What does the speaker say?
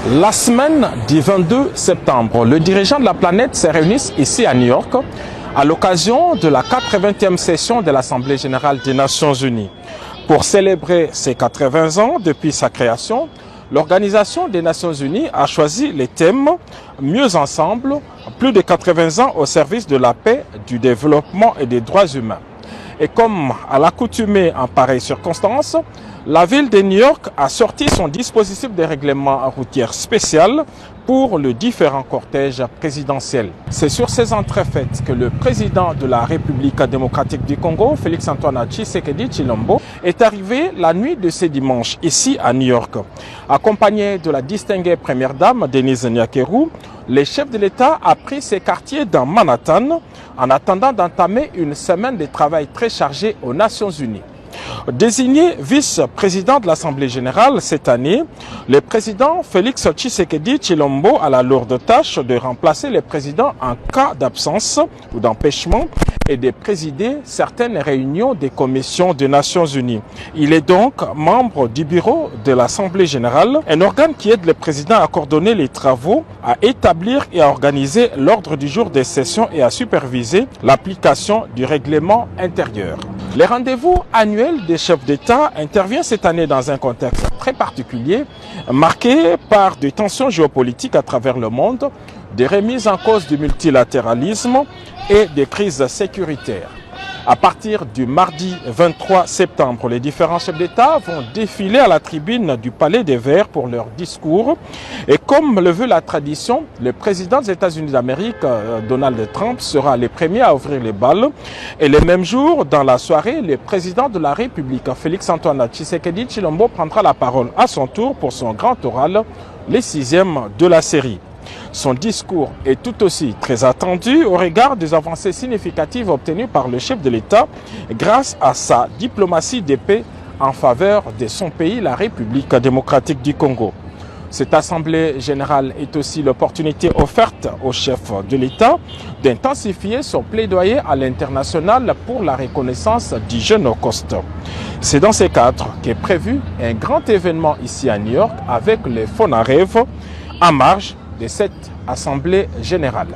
La semaine du 22 septembre, le dirigeant de la planète s'est réuni ici à New York à l'occasion de la 80e session de l'Assemblée générale des Nations unies. Pour célébrer ses 80 ans depuis sa création, l'Organisation des Nations unies a choisi les thèmes « Mieux ensemble », plus de 80 ans au service de la paix, du développement et des droits humains. Et comme à l'accoutumée en pareille circonstance, la ville de New York a sorti son dispositif de règlement routier spécial pour le différent cortège présidentiel. C'est sur ces entrefaites que le président de la République démocratique du Congo, Félix-Antoine Tshisekedi Tshilombo, est arrivé la nuit de ce dimanche ici à New York. Accompagné de la distinguée première dame Denise Nyakeru, le chef de l'État a pris ses quartiers dans Manhattan en attendant d'entamer une semaine de travail très chargée aux Nations unies. Désigné vice-président de l'Assemblée générale cette année, le président Félix Tshisekedi Tshilombo a la lourde tâche de remplacer le président en cas d'absence ou d'empêchement et de présider certaines réunions des commissions des Nations unies. Il est donc membre du bureau de l'Assemblée générale, un organe qui aide le président à coordonner les travaux, à établir et à organiser l'ordre du jour des sessions et à superviser l'application du règlement intérieur. Les rendez-vous annuels des chefs d'État interviennent cette année dans un contexte très particulier, marqué par des tensions géopolitiques à travers le monde, des remises en cause du multilatéralisme et des crises sécuritaires. À partir du mardi 23 septembre, les différents chefs d'État vont défiler à la tribune du Palais des Verts pour leur discours. Et comme le veut la tradition, le président des États-Unis d'Amérique, Donald Trump, sera le premier à ouvrir les balles. Et le même jour, dans la soirée, le président de la République, Félix-Antoine Tshisekedi Tshilombo, prendra la parole à son tour pour son grand oral, le 6e de la série. Son discours est tout aussi très attendu au regard des avancées significatives obtenues par le chef de l'État grâce à sa diplomatie de paix en faveur de son pays, la République démocratique du Congo. Cette Assemblée générale est aussi l'opportunité offerte au chef de l'État d'intensifier son plaidoyer à l'international pour la reconnaissance du Génocoste. C'est dans ces cadres qu'est prévu un grand événement ici à New York avec les Fonarev en marge de cette Assemblée générale.